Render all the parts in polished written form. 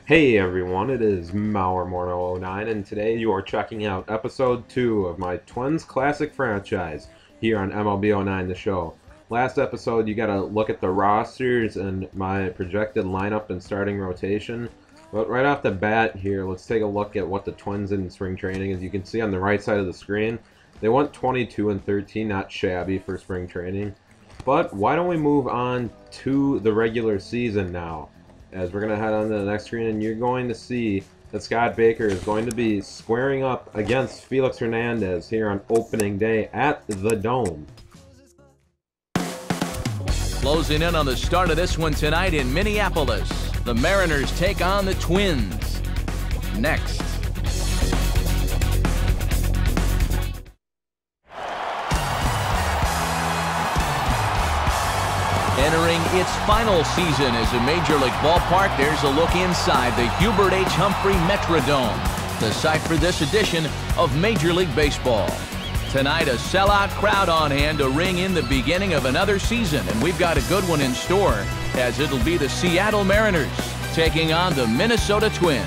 Hey everyone, it is Mauer09, and today you are checking out episode 2 of my Twins Classic franchise here on MLB 09 The Show. Last episode, you got to look at the rosters and my projected lineup and starting rotation. But right off the bat here, let's take a look at what the Twins did in spring training. As you can see on the right side of the screen, they went 22-13, not shabby for spring training. But why don't we move on to the regular season now? As we're going to head on to the next screen, and you're going to see that Scott Baker is going to be squaring up against Felix Hernandez here on opening day at the Dome. Closing in on the start of this one tonight in Minneapolis, the Mariners take on the Twins. Next. Entering its final season as a Major League ballpark, there's a look inside the Hubert H. Humphrey Metrodome, the site for this edition of Major League Baseball. Tonight, a sellout crowd on hand to ring in the beginning of another season, and we've got a good one in store, as it'll be the Seattle Mariners taking on the Minnesota Twins.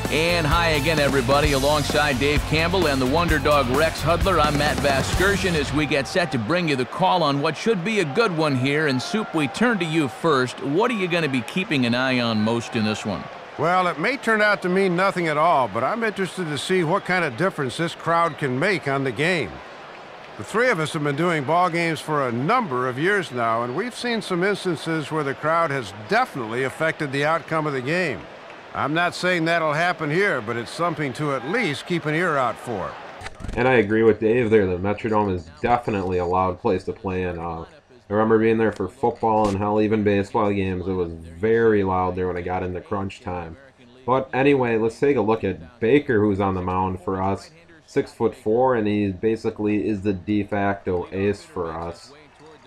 And hi again, everybody. Alongside Dave Campbell and the Wonder Dog Rex Hudler, I'm Matt Vasgersian as we get set to bring you the call on what should be a good one here. And Soup, we turn to you first. What are you going to be keeping an eye on most in this one? Well, it may turn out to mean nothing at all, but I'm interested to see what kind of difference this crowd can make on the game. The three of us have been doing ball games for a number of years now, and we've seen some instances where the crowd has definitely affected the outcome of the game. I'm not saying that'll happen here, but it's something to at least keep an ear out for. And I agree with Dave there. The Metrodome is definitely a loud place to play in. I remember being there for football and hell, even baseball games. It was very loud there when I got into crunch time. But anyway, let's take a look at Baker, who's on the mound for us. 6'4", and he basically is the de facto ace for us.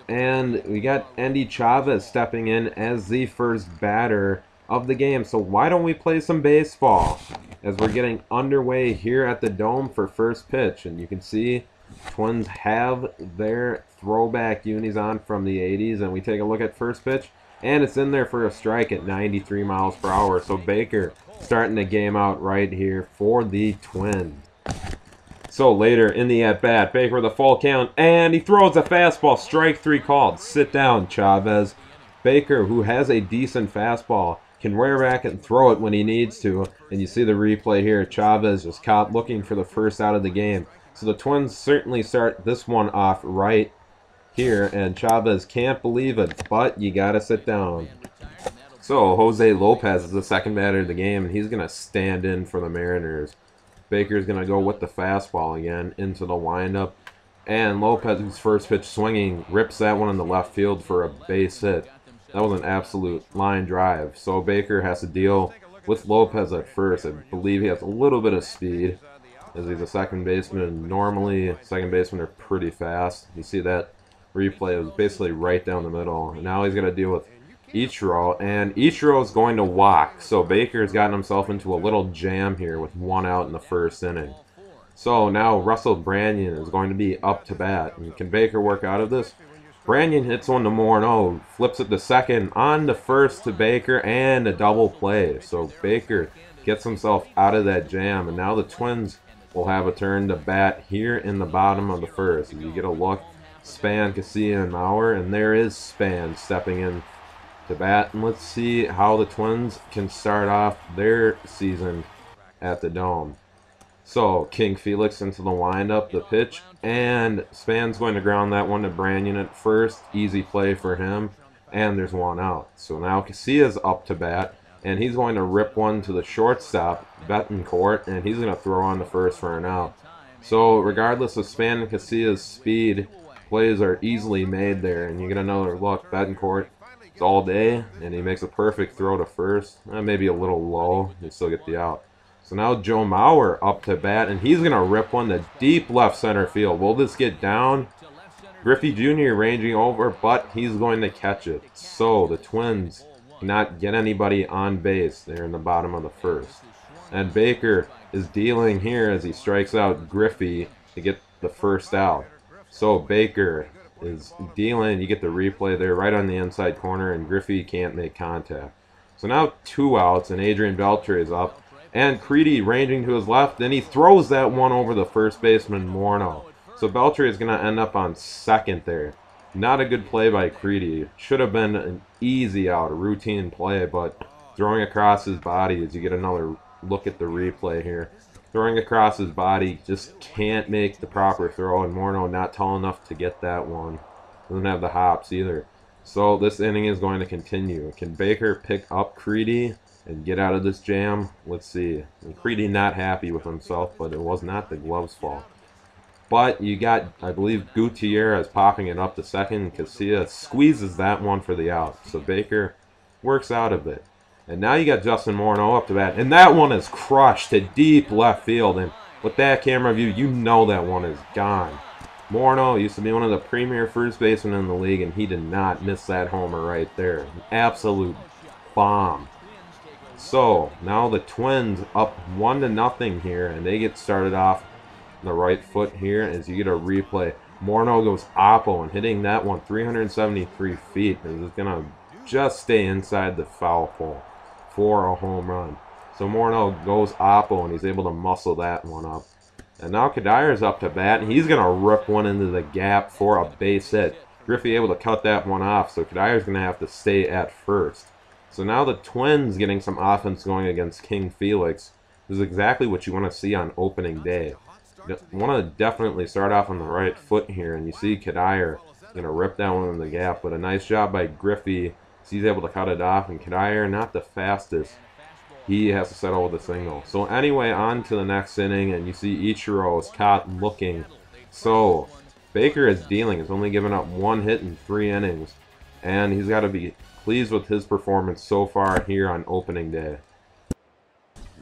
And we got Andy Chavez stepping in as the first batter of the game. So why don't we play some baseball as we're getting underway here at the Dome for first pitch. And you can see Twins have their throwback unis on from the 80s, and we take a look at first pitch, and it's in there for a strike at 93 miles per hour. So Baker starting the game out right here for the Twins. So later in the at-bat, Baker with a full count, and he throws a fastball. Strike 3 called. Sit down, Chavez. Baker, who has a decent fastball, can rear back and throw it when he needs to. And you see the replay here. Chavez just caught looking for the first out of the game. So the Twins certainly start this one off right here, and Chavez can't believe it, but you got to sit down. So Jose Lopez is the second batter of the game, and he's going to stand in for the Mariners. Baker's going to go with the fastball again into the windup. And Lopez's first pitch swinging rips that one in the left field for a base hit. That was an absolute line drive. So Baker has to deal with Lopez at first. I believe he has a little bit of speed, as he's a second baseman. Normally, second basemen are pretty fast. You see that replay. It was basically right down the middle. And now he's going to deal with Ichiro, and Ichiro is going to walk. So Baker's gotten himself into a little jam here with one out in the first inning. So now Russell Branyan is going to be up to bat. And can Baker work out of this? Branyan hits one to Morneau, flips it to second, on to first to Baker, and a double play. So Baker gets himself out of that jam, and now the Twins will have a turn to bat here in the bottom of the first. As you get a look, Span, Casilla, and Mauer, and there is Span stepping in to bat. And let's see how the Twins can start off their season at the Dome. So King Felix into the windup, the pitch, and Span's going to ground that one to Branyan at first. Easy play for him, and there's one out. So now Casilla's up to bat, and he's going to rip one to the shortstop, Betancourt, and he's going to throw on the first for an out. So regardless of Span and Casilla's speed, plays are easily made there, and you get another look. Betancourt is all day, and he makes a perfect throw to first. Maybe a little low, you still get the out. So now Joe Mauer up to bat, and he's going to rip one to deep left center field. Will this get down? Griffey Jr. ranging over, but he's going to catch it. So the Twins cannot get anybody on base there in the bottom of the first. And Baker is dealing here as he strikes out Griffey to get the first out. So Baker is dealing. You get the replay there right on the inside corner, and Griffey can't make contact. So now 2 outs, and Adrian Beltre is up. And Creedy ranging to his left, and he throws that one over the first baseman, Morneau. So Beltre is going to end up on second there. Not a good play by Creedy. Should have been an easy out, a routine play, but throwing across his body as you get another look at the replay here. Throwing across his body, just can't make the proper throw, and Morneau not tall enough to get that one. Doesn't have the hops either. So this inning is going to continue. Can Baker pick up Creedy and get out of this jam? Let's see. And Creedy not happy with himself, but it was not the glove's fault. But you got, I believe, Gutierrez popping it up to second, and Casilla squeezes that one for the out. So Baker works out of it. And now you got Justin Morneau up to bat, and that one is crushed to deep left field. And with that camera view, you know that one is gone. Morneau used to be one of the premier first basemen in the league, and he did not miss that homer right there. An absolute bomb. So now the Twins up 1-0 here, and they get started off the right foot here as you get a replay. Morneau goes oppo, and hitting that one 373 feet is going to just stay inside the foul pole for a home run. So Morneau goes oppo, and he's able to muscle that one up. And now Kadyr's up to bat, and he's going to rip one into the gap for a base hit. Griffey able to cut that one off, so Kadyr's going to have to stay at first. So now the Twins getting some offense going against King Felix. This is exactly what you want to see on opening day. You want to definitely start off on the right foot here, and you see Kadyr going to rip that one in the gap, but a nice job by Griffey. He's able to cut it off, and Kadyr not the fastest. He has to settle with a single. So anyway, on to the next inning, and you see Ichiro is caught looking. So Baker is dealing. He's only given up 1 hit in 3 innings, and he's got to be pleased with his performance so far here on opening day.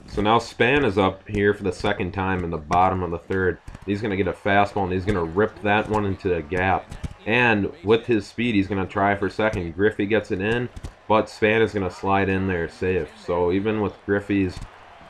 So now Span is up here for the second time in the bottom of the third. He's going to get a fastball, and he's going to rip that one into the gap. And with his speed, he's going to try for second. Griffey gets it in, but Span is going to slide in there safe. So even with Griffey's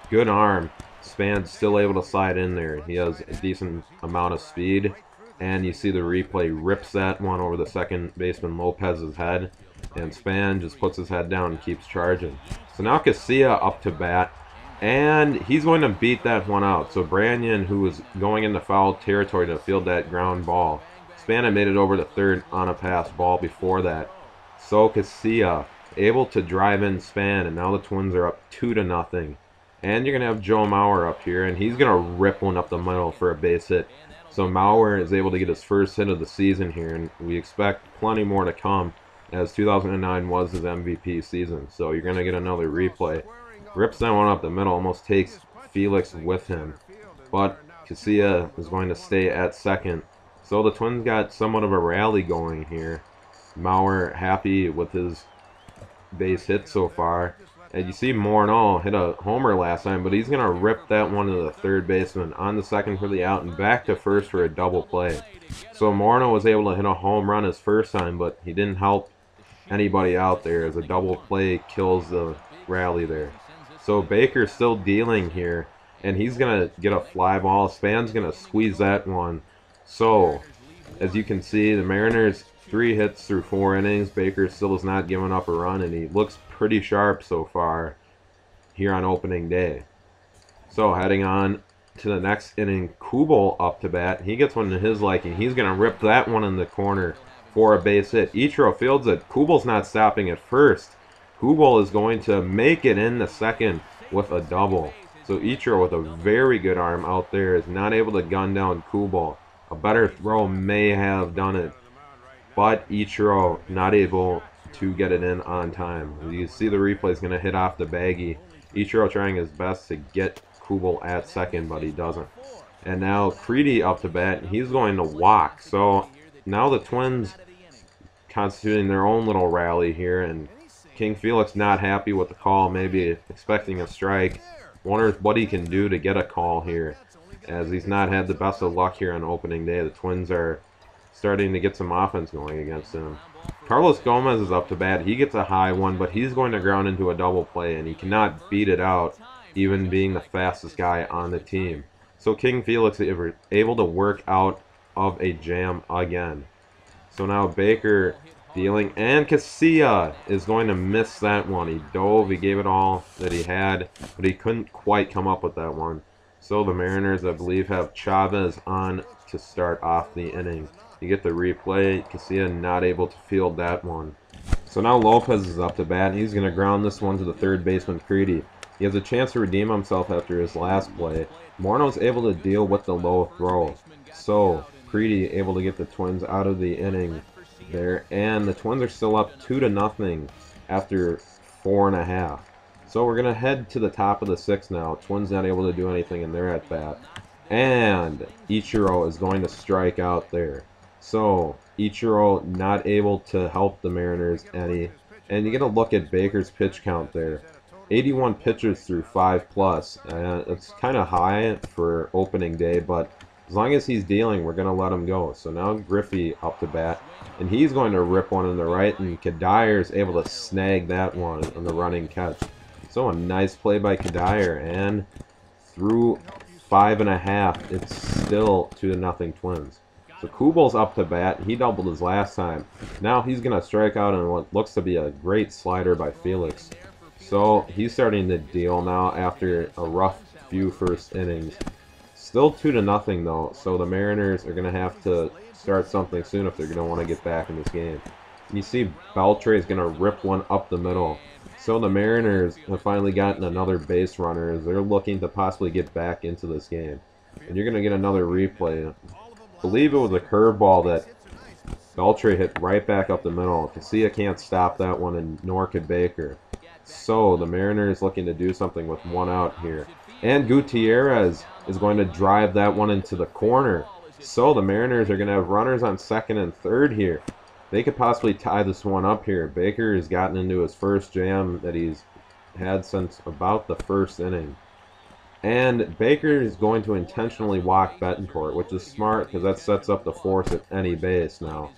good arm, Span's still able to slide in there. He has a decent amount of speed. And you see the replay rips that one over the second baseman Lopez's head. And Span just puts his head down and keeps charging. So now Casilla up to bat. And he's going to beat that one out. So Branyan, who was going into foul territory to field that ground ball, Span had made it over to third on a pass ball before that. So Casilla able to drive in Span, and now the Twins are up 2-0. And you're going to have Joe Mauer up here, and he's going to rip one up the middle for a base hit. So Mauer is able to get his first hit of the season here, and we expect plenty more to come, as 2009 was his MVP season. So you're going to get another replay. Rips that one up the middle, almost takes Felix with him. But Casilla is going to stay at second. So the Twins got somewhat of a rally going here. Mauer happy with his base hit so far. And you see Morneau hit a homer last time, but he's going to rip that one to the third baseman on the second for the out and back to first for a double play. So Morneau was able to hit a home run his first time, but he didn't help anybody out there as a double play kills the rally there. So Baker's still dealing here, and he's going to get a fly ball. Span's going to squeeze that one. So, as you can see, the Mariners 3 hits through 4 innings. Baker still has not given up a run, and he looks pretty sharp so far here on opening day. So, heading on to the next inning, Kubel up to bat. He gets one to his liking. He's going to rip that one in the corner for a base hit. Ichiro fields it. Kubel's not stopping at first. Kubel is going to make it in the second with a double. So Ichiro with a very good arm out there is not able to gun down Kubel. A better throw may have done it, but Ichiro not able to get it in on time. You see the replay is going to hit off the baggie. Ichiro trying his best to get Kubel at second, but he doesn't. And now Creedy up to bat. He's going to walk. So now the Twins constituting their own little rally here, and King Felix not happy with the call, maybe expecting a strike. Wonders what he can do to get a call here, as he's not had the best of luck here on opening day. The Twins are starting to get some offense going against him. Carlos Gomez is up to bat. He gets a high one, but he's going to ground into a double play, and he cannot beat it out, even being the fastest guy on the team. So King Felix is able to work out of a jam again. So now Baker dealing, and Casilla is going to miss that one. He dove, he gave it all that he had, but he couldn't quite come up with that one. So the Mariners, I believe, have Chavez on to start off the inning. You get the replay, Casilla not able to field that one. So now Lopez is up to bat, and he's going to ground this one to the third baseman, Creedy. He has a chance to redeem himself after his last play. Morneau's able to deal with the low throw. So Creedy able to get the Twins out of the inning there, and the Twins are still up 2-0 after 4.5. So we're gonna head to the top of the sixth now. Twins not able to do anything in their at bat, and Ichiro is going to strike out there. So Ichiro not able to help the Mariners any, and you get a look at Baker's pitch count there. 81 pitches through 5+. It's kind of high for opening day, but as long as he's dealing, we're going to let him go. So now Griffey up to bat, and he's going to rip one in the right, and Kadire is able to snag that one on the running catch. So a nice play by Kadire, and through 5.5, it's still 2-0 Twins. So Kubal's up to bat. He doubled his last time. Now he's going to strike out on what looks to be a great slider by Felix. So he's starting to deal now after a rough few first innings. Still 2-0 though, so the Mariners are going to have to start something soon if they're going to want to get back in this game. You see Beltre is going to rip one up the middle. So the Mariners have finally gotten another base runner as they're looking to possibly get back into this game. And you're going to get another replay. I believe it was a curveball that Beltre hit right back up the middle. Casilla can't stop that one, and nor could Baker. So the Mariners looking to do something with one out here. And Gutierrez is going to drive that one into the corner. So the Mariners are going to have runners on second and third here. They could possibly tie this one up here. Baker has gotten into his first jam that he's had since about the first inning. And Baker is going to intentionally walk Betancourt, which is smart because that sets up the force at any base now.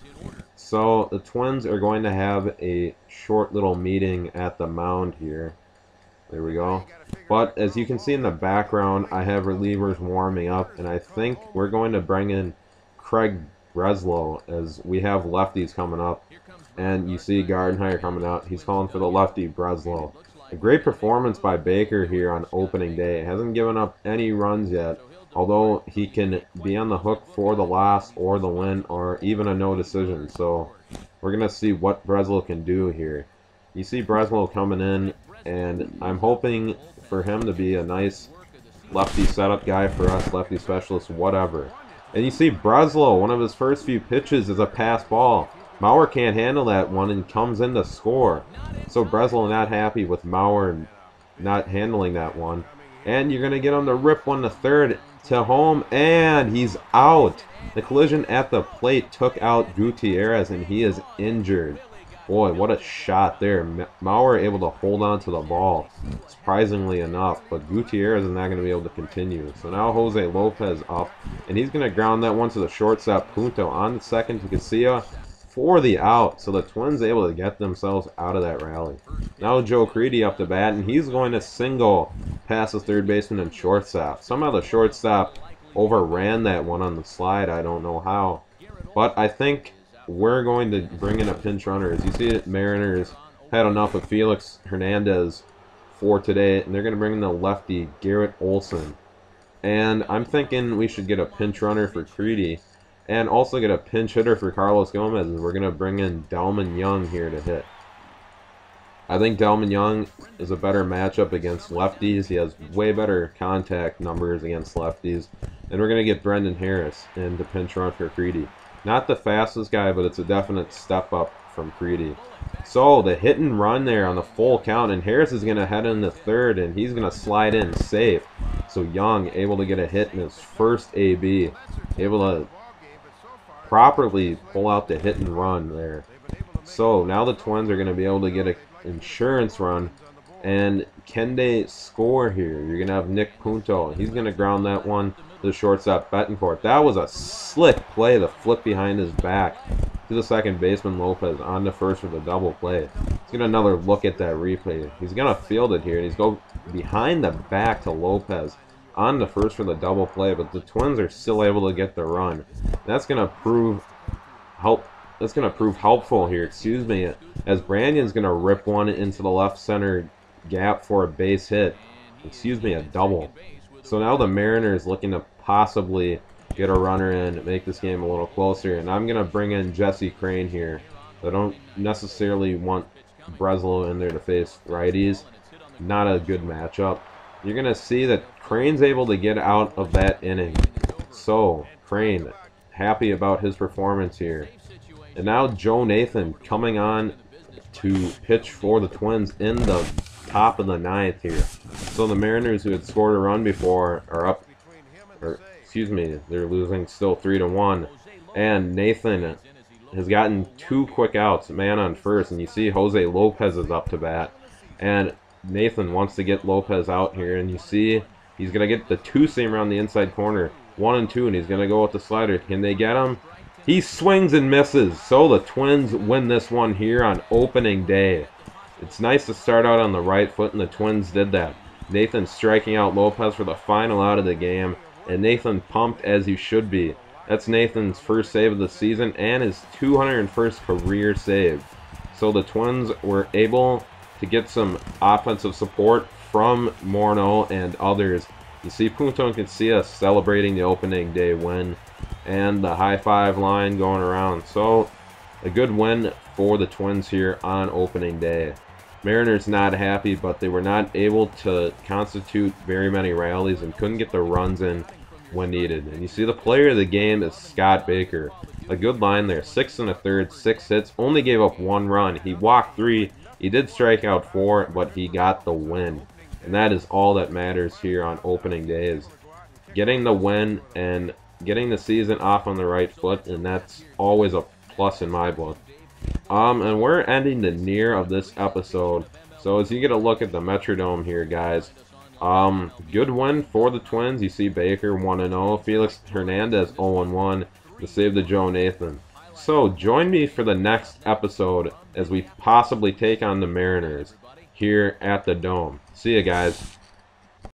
So the Twins are going to have a short little meeting at the mound here. There we go. But as you can see in the background, I have relievers warming up, and I think we're going to bring in Craig Breslow as we have lefties coming up. And you see Gardenhire coming out. He's calling for the lefty Breslow. A great performance by Baker here on opening day. Hasn't given up any runs yet, although he can be on the hook for the loss or the win or even a no decision. So we're going to see what Breslow can do here. You see Breslow coming in, and I'm hoping for him to be a nice lefty setup guy for us, lefty specialist, whatever. And you see Breslow, one of his first few pitches is a pass ball. Mauer can't handle that one and comes in to score. So Breslow not happy with Mauer not handling that one. And you're going to get him to rip one to third to home, and he's out. The collision at the plate took out Gutierrez, and he is injured. Boy, what a shot there. Mauer able to hold on to the ball, surprisingly enough, but Gutierrez is not going to be able to continue. So now Jose Lopez up, and he's going to ground that one to the shortstop Punto on the second to Casilla for the out. So the Twins able to get themselves out of that rally. Now Joe Creedy up to bat, and he's going to single past the third baseman and shortstop. Somehow the shortstop overran that one on the slide. I don't know how, but I think we're going to bring in a pinch runner. As you see it, Mariners had enough of Felix Hernandez for today, and they're going to bring in the lefty Garrett Olson. And I'm thinking we should get a pinch runner for Creedy and also get a pinch hitter for Carlos Gomez. And we're going to bring in Delman Young here to hit. I think Delman Young is a better matchup against lefties. He has way better contact numbers against lefties. And we're going to get Brendan Harris in to pinch run for Creedy. Not the fastest guy, but it's a definite step up from Creedy. So the hit and run there on the full count, and Harris is going to head in the third, and he's going to slide in safe. So Young able to get a hit in his first AB, able to properly pull out the hit and run there. So now the Twins are going to be able to get an insurance run, and can they score here? You're going to have Nick Punto. He's going to ground that one to the shortstop Betancourt. That was a slick play, the flip behind his back to the second baseman Lopez on the first for the double play. Let's get another look at that replay. He's going to field it here, and he's go behind the back to Lopez on the first for the double play, but the Twins are still able to get the run. That's going to help gonna prove helpful here. Excuse me, as Brandon's gonna rip one into the left center gap for a base hit. Excuse me, a double. So now the Mariners looking to possibly get a runner in, make this game a little closer. And I'm gonna bring in Jesse Crane here. I don't necessarily want Breslow in there to face righties. Not a good matchup. You're gonna see that Crane's able to get out of that inning. So Crane, happy about his performance here. And now Joe Nathan coming on to pitch for the Twins in the top of the ninth here. So the Mariners, who had scored a run before, are up, or excuse me, they're losing still 3-1. And Nathan has gotten 2 quick outs, man on first, and you see Jose Lopez is up to bat. And Nathan wants to get Lopez out here, and you see he's going to get the 2-seam around the inside corner, 1-2, and he's going to go with the slider. Can they get him? He swings and misses. So the Twins win this one here on opening day. It's nice to start out on the right foot, and the Twins did that. Nathan striking out Lopez for the final out of the game, and Nathan pumped as he should be. That's Nathan's first save of the season and his 201st career save. So the Twins were able to get some offensive support from Morneau and others. You see Punto and Casillas celebrating the opening day win and the high five line going around. So a good win for the Twins here on opening day. Mariners not happy, but they were not able to constitute very many rallies and couldn't get the runs in when needed. And you see the player of the game is Scott Baker. A good line there, 6 1/3, 6 hits, only gave up 1 run. He walked 3, he did strike out 4, but he got the win. And that is all that matters here on opening day, is getting the win and getting the season off on the right foot, and that's always a plus in my book. And we're ending the near of this episode. So as you get a look at the Metrodome here, guys, good win for the Twins. You see Baker 1-0, Felix Hernandez 0-1 to save the Joe Nathan. So join me for the next episode as we possibly take on the Mariners here at the Dome. See you guys.